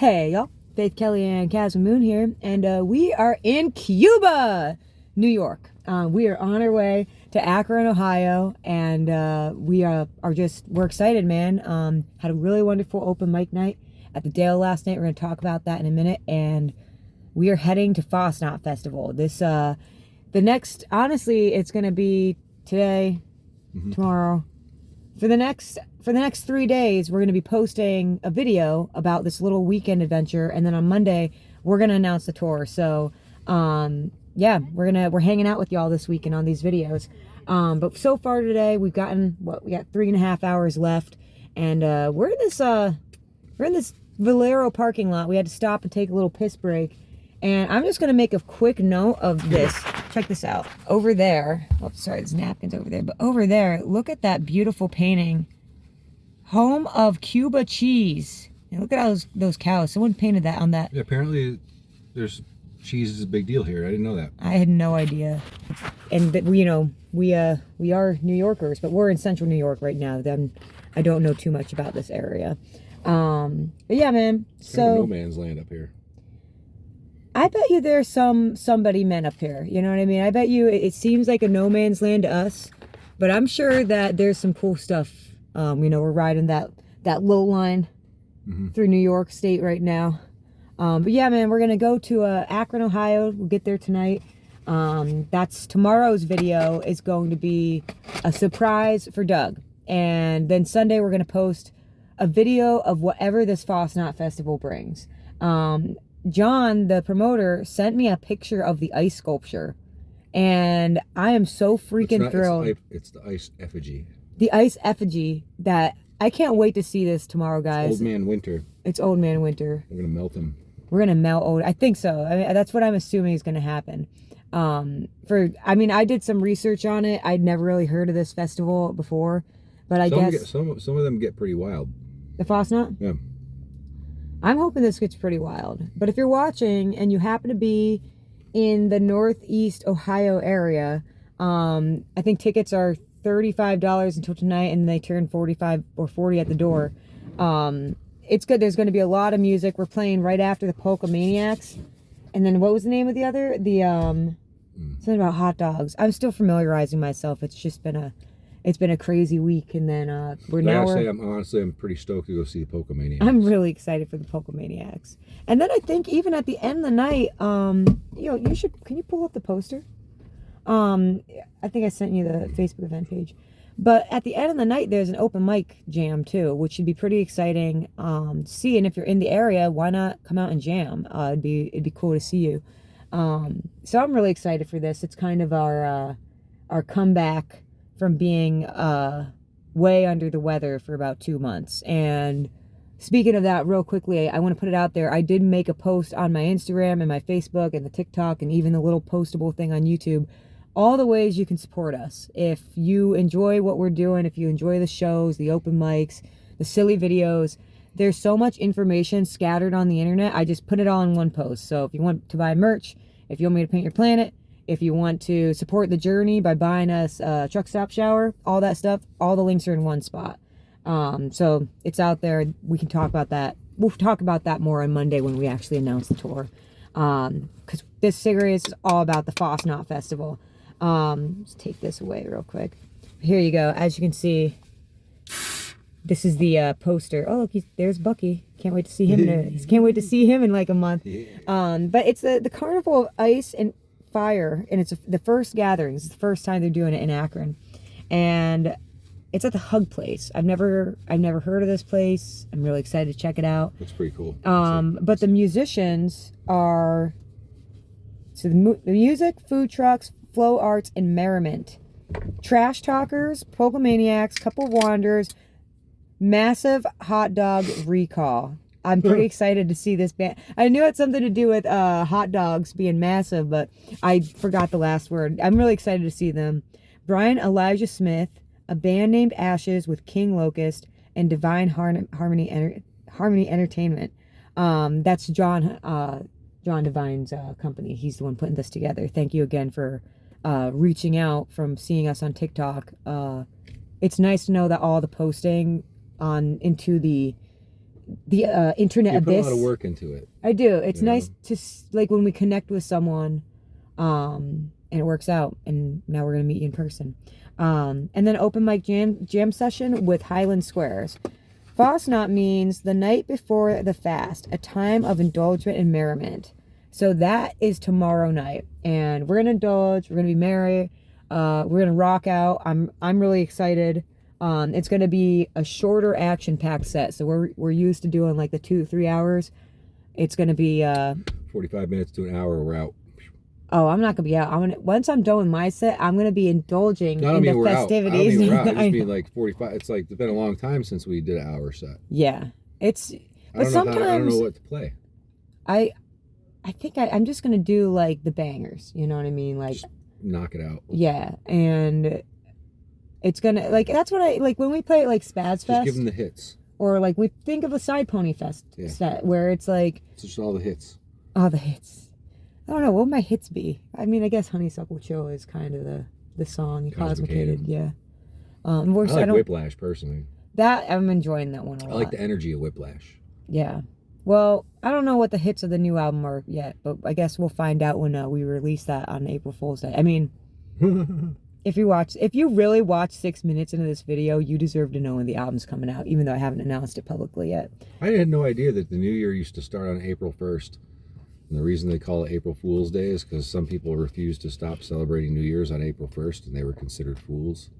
Hey y'all, Faith Kelly and Caswyn Moon here, and we are in Cuba, New York. We are on our way to Akron, Ohio, and we're excited, man. Had a really wonderful open mic night at the Dale last night. We're gonna talk about that in a minute, and we are heading to Fasnacht Festival. Honestly, it's gonna be today, tomorrow. For the next 3 days, we're going to be posting a video about this little weekend adventure, and then on Monday we're going to announce the tour. So yeah, we're hanging out with y'all this weekend on these videos. But so far today we got 3.5 hours left, and we're in this Valero parking lot. We had to stop and take a little piss break, and I'm just going to make a quick note of this. Check this out. Over there, oh, sorry, there's napkins over there, but over there, look at that beautiful painting. Home of Cuba cheese. And look at those cows. Someone painted that on that. Yeah, apparently there's cheese is a big deal here. I didn't know that. I had no idea. And we are New Yorkers, but we're in central New York right now. Then I don't know too much about this area. But yeah, man. It's kind of no man's land up here. I bet you there's somebody meant up here. You know what I mean? I bet you it seems like a no man's land to us, but I'm sure that there's some cool stuff. We're riding that low line through New York State right now. But yeah, man, we're gonna go to Akron, Ohio. We'll get there tonight. That's tomorrow's video is going to be a surprise for Doug, and then Sunday we're gonna post a video of whatever this Fasnacht Festival brings. John, the promoter, sent me a picture of the ice sculpture, and I am so freaking thrilled. It's the ice effigy. The ice effigy that I can't wait to see this tomorrow, guys. It's Old Man Winter. It's Old Man Winter. We're gonna melt him. We're gonna melt old. I think so. I mean, that's what I'm assuming is gonna happen. I did some research on it. I'd never really heard of this festival before, but I guess some of them get pretty wild. The Fasnacht? Yeah. I'm hoping this gets pretty wild. But if you're watching and you happen to be in the Northeast Ohio area, I think tickets are $35 until tonight, and they turn $45 or $40 at the door. It's good. There's going to be a lot of music. We're playing right after the Polka Maniacs. And then what was the name of the other? Something about hot dogs. I'm still familiarizing myself. It's been a crazy week, and then I'm pretty stoked to go see the Polka Maniacs. I'm really excited for the Polka Maniacs. And then I think even at the end of the night, can you pull up the poster? I think I sent you the Facebook event page. But at the end of the night, there's an open mic jam too, which should be pretty exciting to see. And if you're in the area, why not come out and jam? It'd be cool to see you. So I'm really excited for this. It's kind of our comeback from being way under the weather for about 2 months. And speaking of that, real quickly, I want to put it out there. I did make a post on my Instagram and my Facebook and the TikTok and even the little postable thing on YouTube. All the ways you can support us. If you enjoy what we're doing, if you enjoy the shows, the open mics, the silly videos, there's so much information scattered on the internet. I just put it all in one post. So if you want to buy merch, if you want me to paint your planet, if you want to support the journey by buying us a truck stop shower, all that stuff, all the links are in one spot. So it's out there. We can talk about that. We'll talk about that more on Monday when we actually announce the tour. Because this series is all about the Fasnacht Festival. Let's take this away real quick. Here you go. As you can see, this is the poster. Oh, look, there's Bucky. Can't wait to see him. Can't wait to see him in like a month. But it's the Carnival of Ice and Fire, and it's the first gathering. It's the first time they're doing it in Akron, and it's at the Hug Place. I've never heard of this place. I'm really excited to check it out. It's pretty cool. But the musicians are the music, food trucks, flow arts, and merriment. Trash Talkers, Polka Maniacs, Couple Wanderers, Massive Hot Dog Recall. I'm pretty excited to see this band. I knew it had something to do with hot dogs being massive, but I forgot the last word. I'm really excited to see them. Brian Elijah Smith, a band named Ashes with King Locust, and Divine Harmony Entertainment. That's John Divine's company. He's the one putting this together. Thank you again for reaching out from seeing us on TikTok. It's nice to know that all the posting into the the internet You put a abyss. lot of work into it. I do. It's You nice know? to like when we connect with someone, and it works out. And now we're gonna meet you in person. And then open mic jam session with Highland Squares. Fasnacht means the night before the fast, a time of indulgence and merriment. So that is tomorrow night, and we're gonna indulge. We're gonna be merry. We're gonna rock out. I'm really excited. It's gonna be a shorter action-packed set. So we're used to doing like the 2-3 hours. It's gonna be 45 minutes to an hour, we're out. oh, I'm not gonna be out. Once I'm done with my set, I'm gonna be indulging in the festivities. I don't mean we're out. I just mean like 45. It's like it's been a long time since we did an hour set. Yeah, it's. But I sometimes don't know what to play. I think I'm just gonna do like the bangers. You know what I mean? Like Just knock it out. yeah, and it's gonna like that's what I like when we play like Spaz Fest. Just give them the hits. Or like we think of a Side Pony Fest set where it's like it's just all the hits. Oh, the hits. I don't know what would my hits be. I mean, I guess Honeysuckle Chill is kind of the song Cosmicated. Yeah. I like Whiplash personally. That I'm enjoying that one a lot. I like the energy of Whiplash. Yeah. Well, I don't know what the hits of the new album are yet, but I guess we'll find out when we release that on April Fool's Day. I mean, if you really watch 6 minutes into this video, you deserve to know when the album's coming out, even though I haven't announced it publicly yet. I had no idea that the new year used to start on April 1st. And the reason they call it April Fool's Day is because some people refused to stop celebrating New Year's on April 1st, and they were considered fools.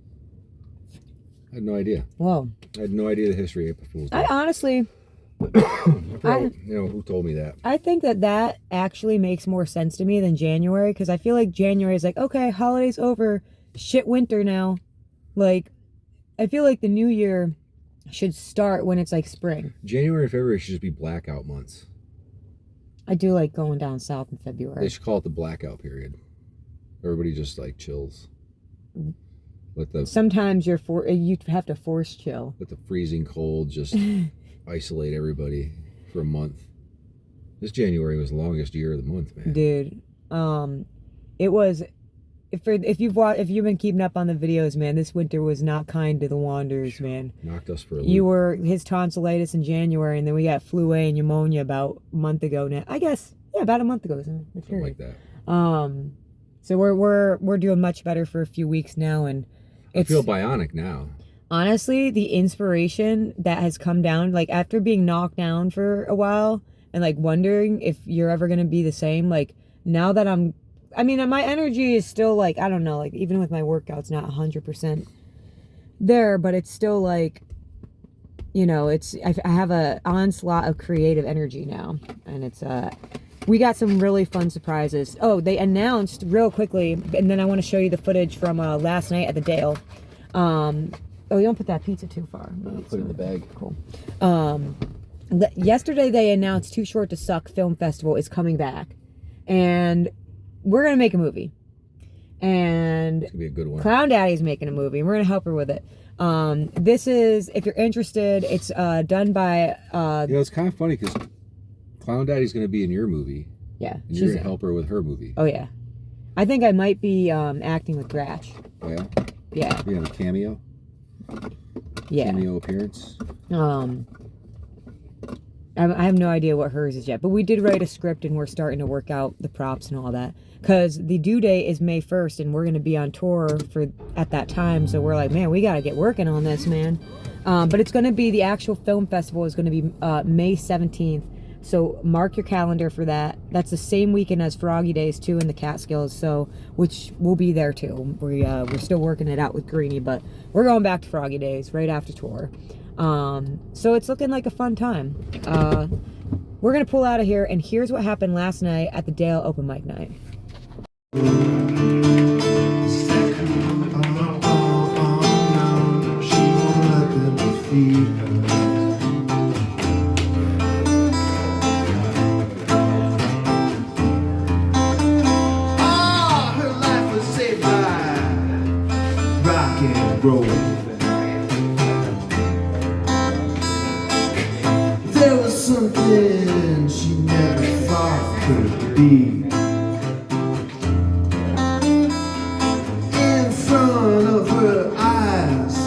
I had no idea. Whoa. I had no idea the history of April Fool's Day. I honestly... who told me that? I think that actually makes more sense to me than January, because I feel like January is like, okay, holiday's over, shit winter now. Like, I feel like the new year should start when it's like spring. January and February should just be blackout months. I do like going down south in February. They should call it the blackout period. Everybody just like chills. Sometimes you have to force chill. Let the freezing cold just isolate everybody for a month. This January was the longest year of the month, man. Dude, it was. If you've been keeping up on the videos, man, this winter was not kind to the Wanderers, man. Knocked us for a loop. You were his tonsillitis in January, and then we got flu A and pneumonia about a month ago now. I guess, yeah, about a month ago. Something like that. So we're doing much better for a few weeks now, and I feel bionic now. Honestly, the inspiration that has come down, like after being knocked down for a while, and like wondering if you're ever gonna be the same. Like now that my energy is still like, I don't know, like even with my workouts, not 100% there, but it's still like, you know, I have a onslaught of creative energy now, and it's we got some really fun surprises. Oh, they announced real quickly, and then I want to show you the footage from last night at the Dale. Oh, you don't put that pizza too far. Put it in the bag. Cool. Yesterday they announced Too Short to Suck Film Festival is coming back, and we're gonna make a movie, and it's gonna be a good one. Clown Daddy's making a movie, and we're gonna help her with it. This is, if you're interested, it's done by it's kind of funny because Clown Daddy's gonna be in your movie. Yeah, and you're gonna help her with her movie. Oh yeah, I think I might be acting with Gratch. Oh yeah. Yeah. You have a cameo. Yeah. Cameo appearance. I have no idea what hers is yet, but we did write a script, and we're starting to work out the props and all that, because the due date is May 1st, and we're going to be on tour at that time, so we're like, man, we got to get working on this, man. But it's going to be, the actual film festival is going to be May 17th, so mark your calendar for that. That's the same weekend as Froggy Days too in the Catskills, so which we'll be there too. We're still working it out with Greenie, but we're going back to Froggy Days right after tour. So it's looking like a fun time. We're gonna pull out of here, and here's what happened last night at the Dale open mic night. Her life was saved by rock and roll. There was something she never thought could be. In front of her eyes,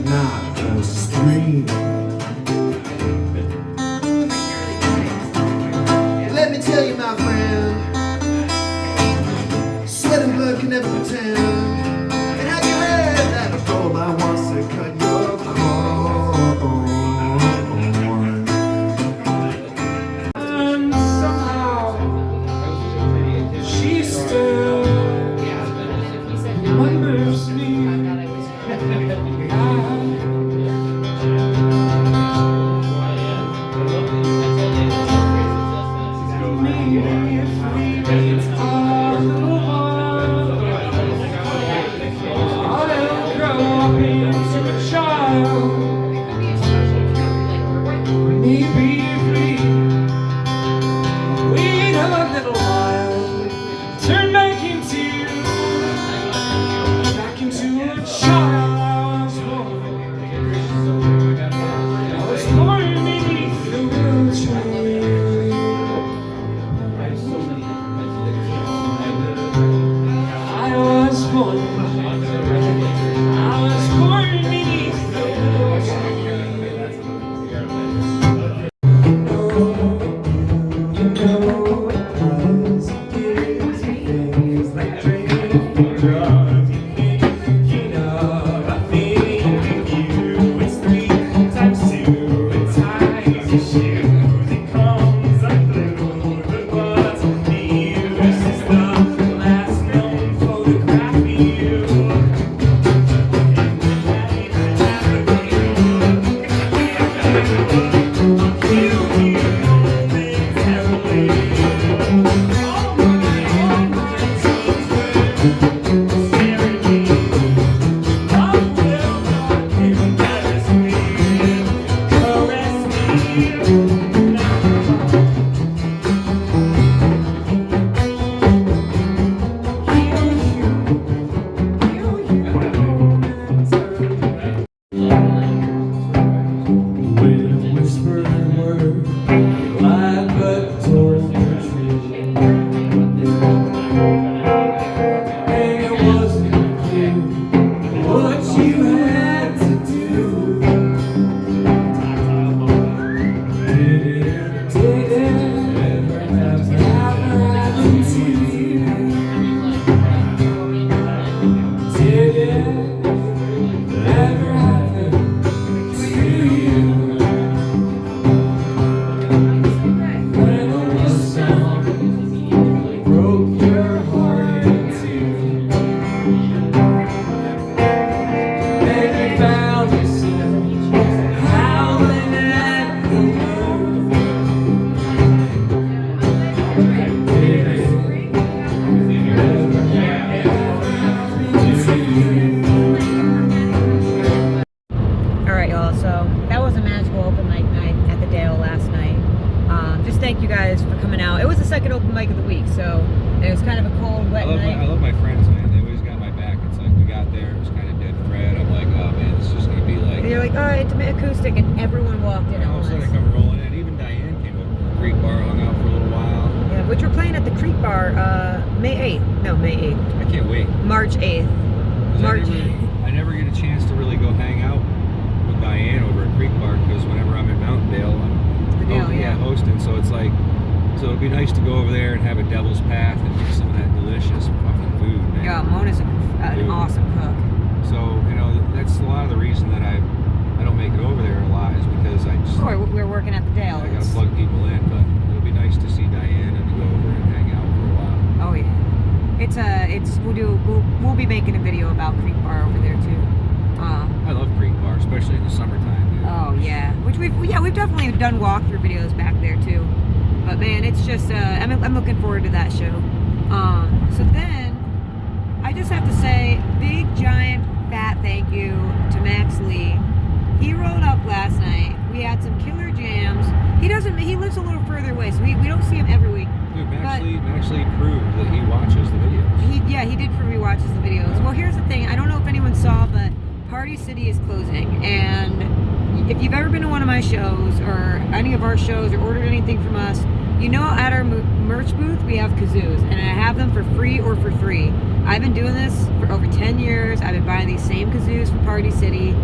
not a screen. just thank you guys for coming out. It was the second open mic of the week, so it was kind of a cold, wet night. I love my friends, man. They always got my back. It's like we got there, it was kind of dead Fred. I'm like, oh man, this is just gonna be like. And you're like, oh, intimate acoustic, and everyone walked in at all of once. a sudden I come rolling in. Even Diane came over from the Creek Bar, hung out for a little while. Yeah, which we're playing at the Creek Bar, May 8th. No, May 8th. I can't wait. March 8th. March. I never get a chance to really go hang out with Diane over at Creek Bar because whenever I'm in Mountaindale, I'm hosting. So it's like, so it'd be nice to go over there and have a Devil's Path and get some of that delicious fucking food, man. Yeah, Mona's an awesome cook. So, you know, that's a lot of the reason that I don't make it over there a lot is because I just... Or we're working at the Dale. I gotta plug people in, but it'll be nice to see Diane and to go over and hang out for a while. Oh yeah. We'll be making a video about Creek Bar over there too. I love Creek Bar, especially in the summertime, dude. Oh yeah, which we've definitely done walkthrough videos back there too. But man, it's just I'm looking forward to that show. So then I just have to say, big giant fat thank you to Max Lee. He rolled up last night. We had some killer jams. He lives a little further away, so we don't see him every week. Dude, Max Lee proved that he watches the videos. He did prove he watches the videos. Well, here's the thing. I don't know if anyone saw, but Party City is closing. And if you've ever been to one of my shows or any of our shows or ordered anything from us, you know at our merch booth we have kazoos. And I have them for free or for free. I've been doing this for over 10 years. I've been buying these same kazoos from Party City.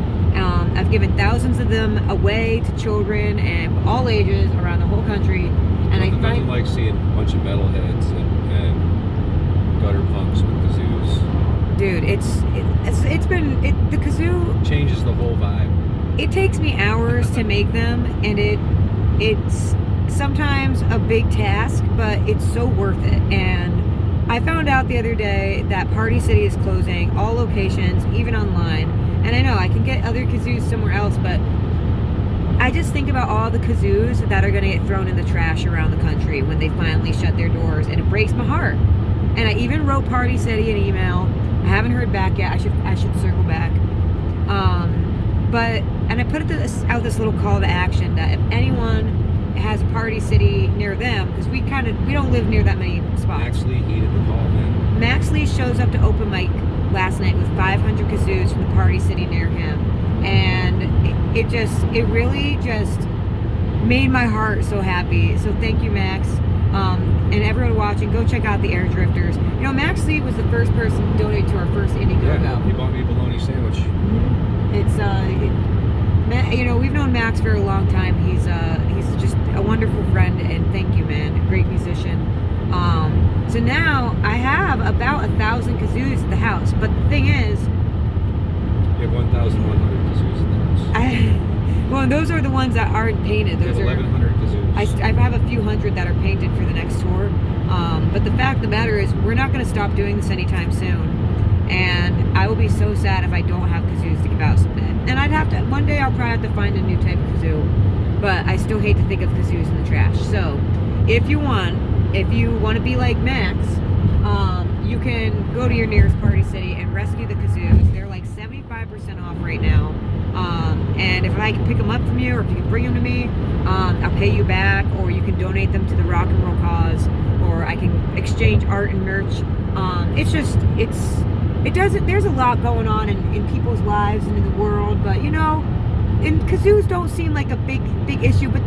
I've given thousands of them away to children and all ages around the whole country. And I find like seeing a bunch of metalheads and gutter punks with kazoos. Dude, the kazoo changes the whole vibe. It takes me hours to make them, and it's sometimes a big task, but it's so worth it. And I found out the other day that Party City is closing all locations, even online. And I know I can get other kazoos somewhere else, but I just think about all the kazoos that are going to get thrown in the trash around the country when they finally shut their doors, and it breaks my heart. And I even wrote Party City an email. I haven't heard back yet. I should circle back. And I put out this little call to action that if anyone has a Party City near them, because we don't live near that many spots. Max Lee heeded the call, man. Max Lee shows up to open mic last night with 500 kazoos from the Party City near him, and it really just made my heart so happy. So thank you, Max. And everyone watching, go check out the Air Drifters. You know, Max Lee was the first person to donate to our first Indiegogo. Yeah, he bought me a bologna sandwich. We've known Max for a long time. He's just a wonderful friend, and thank you, man. A great musician. So now I have about 1,000 kazoos at the house, but the thing is, you have 1,100 kazoos in the house. Well, those are the ones that aren't painted. Those are 1,100 kazoos. I have a few hundred that are painted for the next tour. But the fact of the matter is, we're not going to stop doing this anytime soon. And I will be so sad if I don't have kazoos to give out someday. And one day I'll probably have to find a new type of kazoo. But I still hate to think of kazoos in the trash. So, if you want to be like Max, you can go to your nearest Party City and rescue the kazoos. They're like 75% off right now. And if I can pick them up from you, or if you can bring them to me, I'll pay you back, or you can donate them to the rock and roll cause, or I can exchange art and merch. There's a lot going on in people's lives and in the world, but and kazoos don't seem like a big issue, but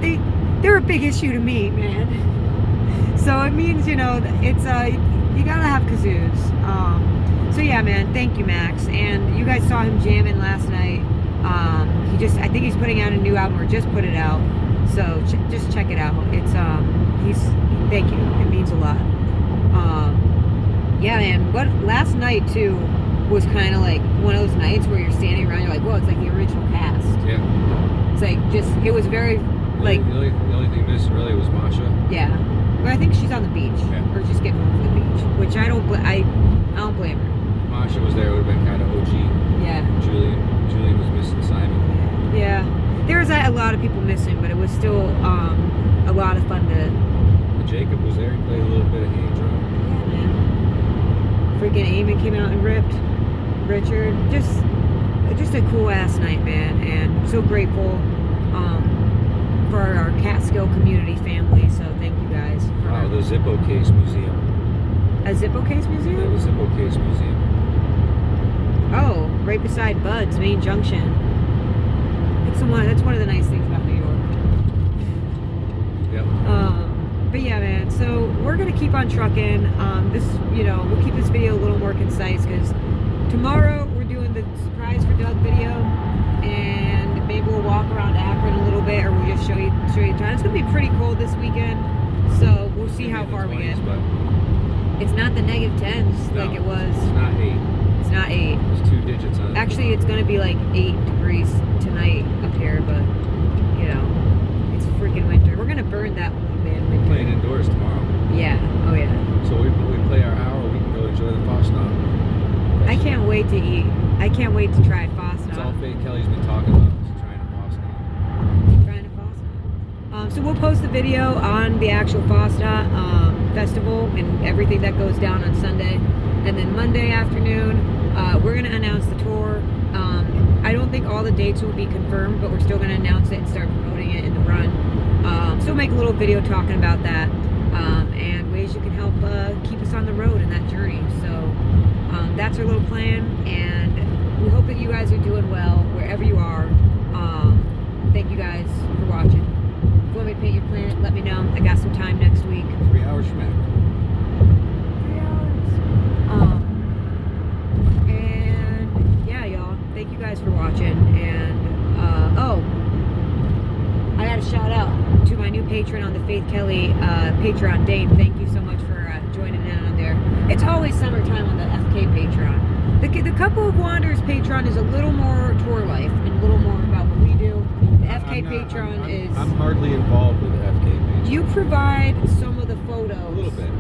they're a big issue to me, man. So it means, you gotta have kazoos. So yeah, man, thank you, Max. And you guys saw him jamming last night. I think he's putting out a new album, or just put it out. So just check it out. It's thank you. It means a lot. Yeah, man. Last night too was kind of like one of those nights where you're standing around, you're like, whoa, it's like the original cast. Yeah. It's like it was very like. The only thing missing really was Masha. Yeah. But I think she's on the beach, or just getting home from the beach, which I don't blame her. Masha was there, it would have been kind of OG. Yeah. Julian was missing Simon. Yeah. There was a lot of people missing, but it was still a lot of fun to. Jacob was there. He played a little bit of hand drum. Yeah, man. Freaking Eamon came out and ripped. Richard, just a cool ass night, man, and so grateful for our Catskill community family. So thank the Zippo Case Museum. A Zippo Case Yeah, Museum? the Zippo Case Museum. Oh, right beside Bud's Main Junction. That's one of the nice things about New York. Yep. But yeah, man. So we're gonna keep on trucking. We'll keep this video a little more concise because tomorrow we're doing the surprise for Doug video, and maybe we'll walk around Akron a little bit, or we'll just show you the town. It's gonna be pretty cold this weekend, so we'll see how far we get. But It's not the -10s like it was. It's not 8. It's not 8. It's 2 digits on it. Actually, it's gonna be like 8 degrees tonight up here, but it's freaking winter. We're gonna burn that wood, man. We're playing indoors tomorrow. Yeah. Oh yeah. So we play our hour, we can go enjoy the Fasnacht. I can't wait to eat. I can't wait to try It's all Fasnacht. Faith Kelly's been talking about, is trying a Fasnacht. Trying to Fasnacht. So we'll post the video on the actual Fasnacht festival and everything that goes down on Sunday, and then Monday afternoon we're gonna announce the tour. I don't think all the dates will be confirmed, but we're still gonna announce it and start promoting it in the run. So we'll make a little video talking about that and ways you can help keep us on the road in that journey. So that's our little plan, and we hope that you guys are doing well wherever you are. Thank you guys for watching. If you want me to paint your planet, let me know. I got some time next week. 3 hours from Akron. 3 hours. And yeah, y'all. Thank you guys for watching. And I got a shout out to my new patron on the Faith Kelly Patreon, Dane. Thank you so much for joining in on there. It's always summertime on the FK Patreon. The Couple of Wanderers Patreon is a little more tour life and a little more about what we do. The FK Patreon is... I'm hardly involved with the FK Patreon. You provide some of the photos. A little bit.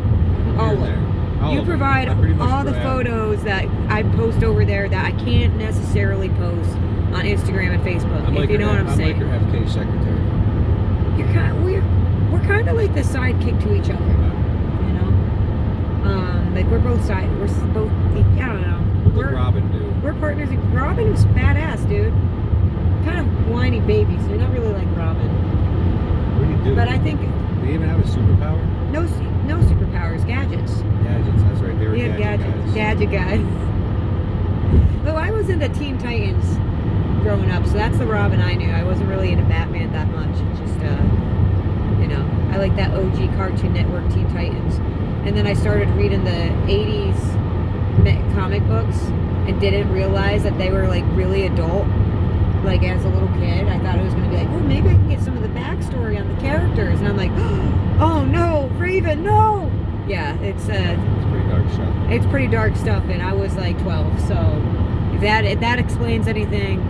All Here of and there. them. All You of them. provide I pretty much all the grab- photos that I post over there that I can't necessarily post on Instagram and Facebook. I'm if like you know your, what I'm saying. like your FK secretary. We're kind of like the sidekick to each other. You know, like we're both I don't know. What did Robin do? We're partners. Robin was badass, dude. Kind of whiny baby, so you're not really like Robin. What do you do? But I think Do you even have a superpower? no superpowers, gadgets. Gadgets, that's right. They were We have gadgets. gadget guys. Though I was into Teen Titans growing up, so that's the Robin I knew. I wasn't really into Batman that much. It's just, I like that OG Cartoon Network Teen Titans. And then I started reading the 80s comic books and didn't realize that they were like really adult. Like as a little kid, I thought it was going to be like, oh, maybe I can get some of the backstory on the characters. And I'm like, oh no, Raven, no! Yeah, it's pretty dark stuff. It's pretty dark stuff, and I was like 12, so if that explains anything,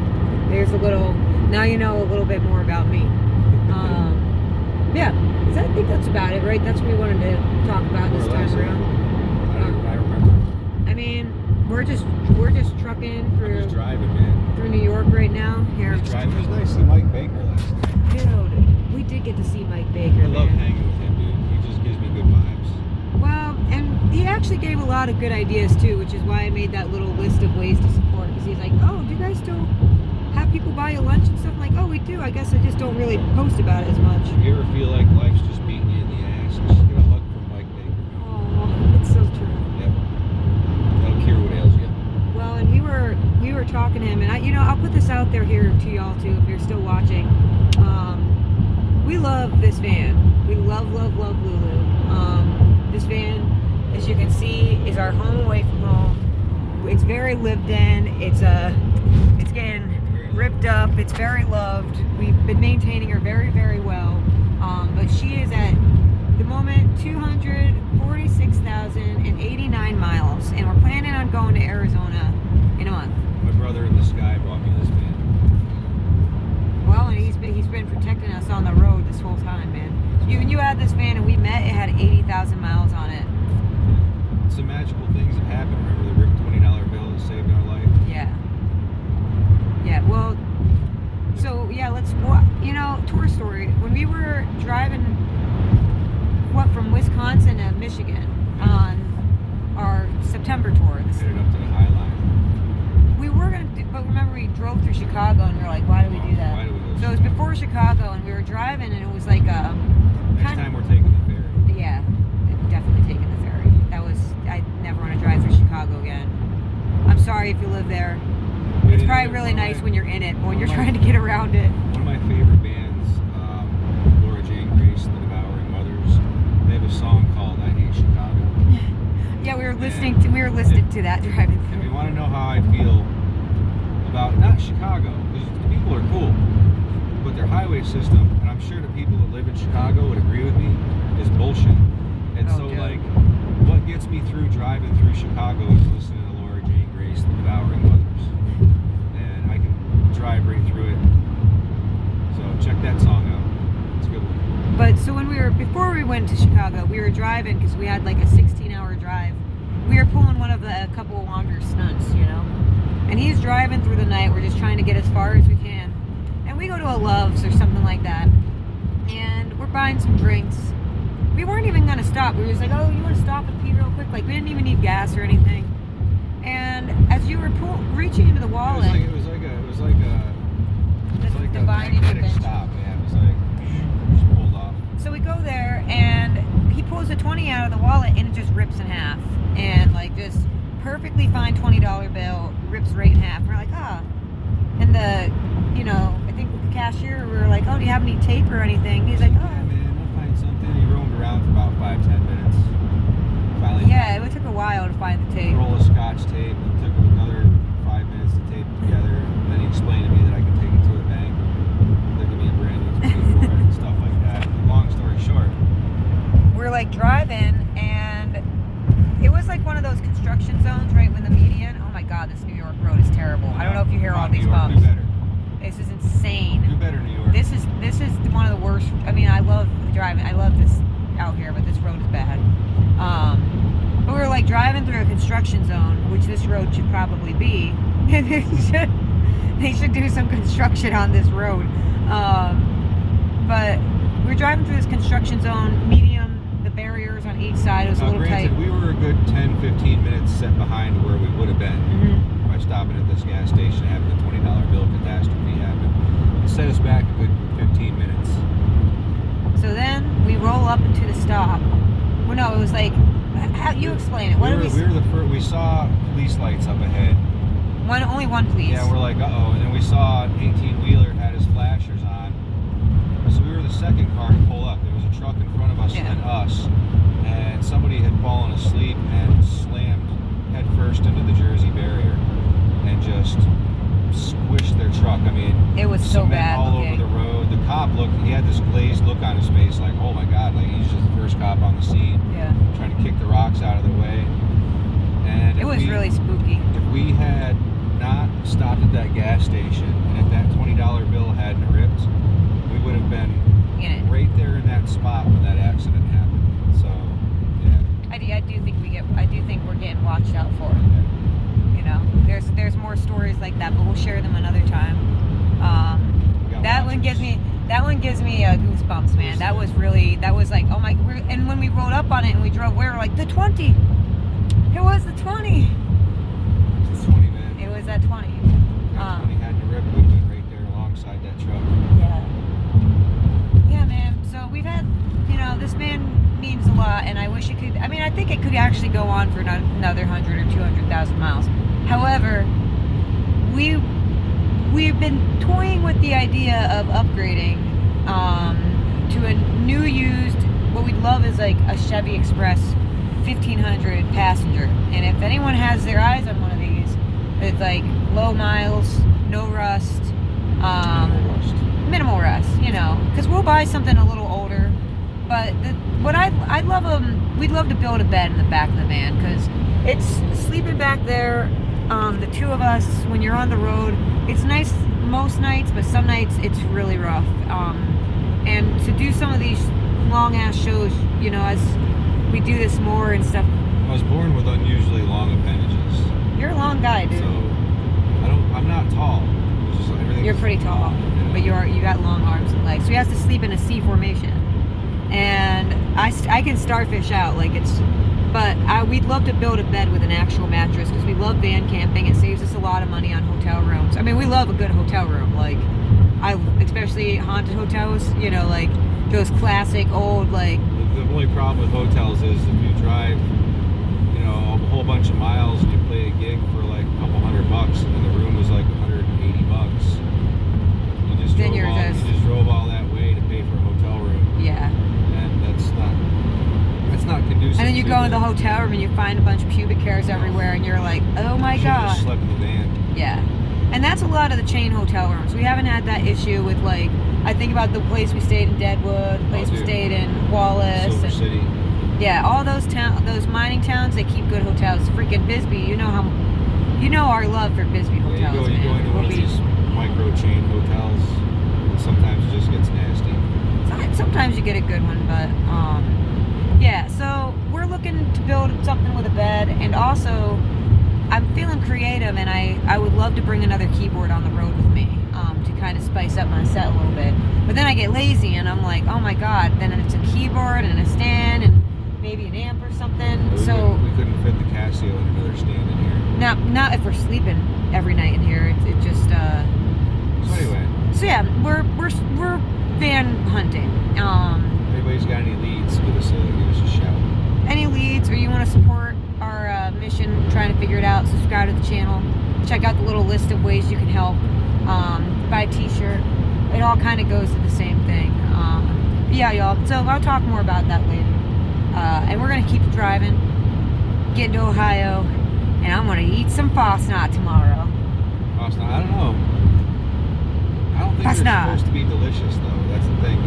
there's a little, now you know a little bit more about me. Yeah, I think that's about it, right? That's what we wanted to talk about this time around. I remember. I mean, we're just trucking I'm through just driving, man. through New York right now. Here, Just driving. It was nice to see Mike Baker last night. dude, we did get to see Mike Baker. I love man. hanging with him, dude. He just gives me good vibes. Well, and he actually gave a lot of good ideas too, which is why I made that little list of ways to support. Because he's like, oh, do you guys still have people buy you lunch and stuff? I'm like, oh, we do. I guess I just don't really post about it as much. If you ever feel like life's just beating you in the ass, just get a hug from Mike Baker. Oh, it's so true. Yep. That'll cure what ails you. Well, and we were talking to him, and I'll put this out there here to y'all too if you're still watching. We love this van. We love Lulu. This van, as you can see, is our home away from home. It's very lived in. It's getting ripped up. It's very loved. We've been maintaining her very, very well. But she is at the moment 246,089 miles, and we're planning on going to Arizona in a month. My brother in the sky bought me this van. Well, and he's been protecting us on the road this whole time, man. When you had this van and we met, it had 80,000 miles on it. Some magical things have happened. Remember the ripped $20 bill that saved our life? Yeah. Yeah, well, so, yeah, tour story. When we were driving, from Wisconsin to Michigan on our September tour. Headed up to the High Line. We were going to but remember we drove through Chicago and we were like, why do we do that? Why do we go to So it was before Chicago, and we were driving, and it was like Next time we're taking the ferry. yeah, minute when you're trying to get around it. One of my favorite bands, Laura Jane Grace and the Devouring Mothers, they have a song called "I Hate Chicago." Yeah, we were listening to that driving If you through. want to know how I feel about not Chicago, because the people are cool, but their highway system, and I'm sure the people that live in Chicago would agree with me, is bullshit. And so, Okay. like, what gets me through driving through Chicago is listening to Laura Jane Grace, the Devouring Mothers, and I can drive right through it. So check that song out. It's a good one. But so before we went to Chicago, we were driving because we had like a 16-hour drive. We were pulling one of a couple longer stunts, you know. And he's driving through the night. We're just trying to get as far as we can. And we go to a Love's or something like that. And we're buying some drinks. We weren't even going to stop. We were just like, oh, you want to stop and pee real quick? Like, we didn't even need gas or anything. And as you were reaching into the wallet, It was like a divine magnetic intervention. stop. Yeah, it was like just pulled off. So we go there, and he pulls a 20 out of the wallet, and it just rips in half. And, like, just perfectly fine $20 bill rips right in half. We're like, ah. And I think with the cashier, we were like, oh, do you have any tape or anything? He's like, Yeah, oh. man, I'll find something. He roamed around for about 5-10 minutes. Finally, Yeah, it took a while to find the tape. roll of Scotch tape. It took another 5 minutes to tape it together. And then he explained to me that I could take it to a bank. They'll give me a brand new tape for it and stuff like that. Long story short, We're, like, driving, and it was like one of those construction zones right when the median. Oh my God, this New York road is terrible. I don't know if you hear come all on, these New York, bumps. Do better. This is insane. Do better, New York. This is one of the worst. I mean, I love driving. I love this out here, but this road is bad. But we were like driving through a construction zone, which this road should probably be. They should do some construction on this road. But we're driving through this construction zone, medium. The barriers on each side was a little Granted, tight. we were a good 10-15 minutes set behind where we would have been Mhm. by stopping at this gas station and having the $20 bill catastrophe happen. It set us back a good 15 minutes. So then we roll up into the stop. Well, no, it was like, how you explain it? What did we? We were the first. We saw police lights up ahead. Only one, please. Yeah, we're like, uh-oh. And then we saw an 18-wheeler had his flashers on. So we were the second car to pull up. There was a truck in front of us Yeah. and then us. And somebody had fallen asleep and slammed head first into the Jersey barrier and just squished their truck. I mean, It was so cement bad all looking. over the road. The cop he had this glazed look on his face like, oh my God, like he's just the first cop on the scene Yeah. trying to kick the rocks out of the way. And It was really spooky. if we had not stopped at that gas station and if that $20 bill hadn't ripped, we would have been In it. right there in that spot when that accident happened. So, yeah. I do think we're getting watched out for. You know, there's more stories like that, but we'll share them another time. We got That one watchers. gives me goosebumps, man. That was like, oh my. And when we rolled up on it and we drove, we were like, the 20. It was the 20. It's 20, man. It was that 20. That 20 hadn't ripped, we'd been right there alongside that truck. Yeah, man. So we've had, this man means a lot, and I wish it could. I mean, I think it could actually go on for another 100 or 200,000 miles. However, we've been toying with the idea of upgrading to a new used. What we'd love is like a Chevy Express 1500 passenger, and if anyone has their eyes on one of these, it's like low miles, no rust. Minimal rust, because we'll buy something a little older. But I'd love we'd love to build a bed in the back of the van because it's sleeping back there. The two of us, when you're on the road, it's nice most nights, but some nights it's really rough. And to do some of these long ass shows, as we do this more and stuff. I was born with unusually long appendages. You're a long guy, dude. So, I'm not tall. It's just everything You're is pretty tall, but you got long arms and legs. So he has to sleep in a C formation, and I can starfish out like it's. But we'd love to build a bed with an actual mattress because we love van camping. It saves us a lot of money on hotel rooms. I mean, we love a good hotel room, especially haunted hotels. Like those classic old like. The only problem with hotels is if you drive, a whole bunch of miles and you play a gig for like a couple $100 and the room is like $180 $80. Then you're You just drove all that way to pay for a hotel room. Yeah. And that's not conducive. And then you to go in the hotel room and you find a bunch of pubic hairs everywhere, and you're like, oh my Should've god. just slept in the van. Yeah. And that's a lot of the chain hotel rooms. We haven't had that issue with, like, I think about the place we stayed in Deadwood, the place we stayed in Wallace, Silver and City. yeah, all those those mining towns, they keep good hotels. Freaking Bisbee, you know our love for Bisbee hotels. Yeah, you go into one of these micro chain hotels, and sometimes it just gets nasty. Sometimes you get a good one, but yeah. So we're looking to build something with a bed, and also I'm feeling creative, and I would love to bring another keyboard on the road with me to kind of spice up my set a little bit. But then I get lazy, and I'm like, oh my god, then it's a keyboard and a stand and maybe an amp or something. We couldn't fit the Casio in another stand in here. Not if we're sleeping every night in here. It just So anyway. So yeah, we're van hunting. If anybody's got any leads, give us a shout. Any leads, or you want to support our mission, trying to figure it out, subscribe to the channel. Check out the little list of ways you can help. Buy a t-shirt. It all kind of goes to the same thing. Yeah, y'all. So I'll talk more about that later. And we're going to keep driving, get into Ohio, and I'm going to eat some Fasnacht tomorrow. Fasnacht, I don't know. I don't think they're supposed to be delicious, though. That's the thing.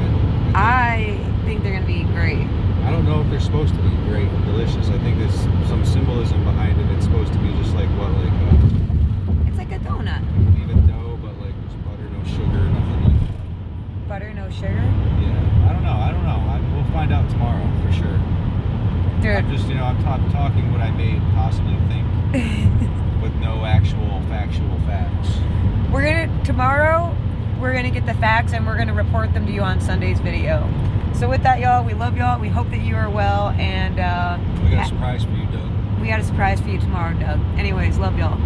I think they're going to be great. I don't know if they're supposed to be great or delicious. I think there's some symbolism behind it. It's supposed to be just like what, it's like a donut. Even dough, but like there's butter, no sugar, nothing like that. Butter, no sugar? Yeah, I don't know. We'll find out tomorrow for sure. Dude. I'm just, I'm talking what I may possibly think with no actual factual facts. Tomorrow, we're gonna get the facts and we're gonna report them to you on Sunday's video. So with that, y'all, we love y'all. We hope that you are well, and we got a surprise for you, Doug. We got a surprise for you tomorrow, Doug. Anyways, love y'all.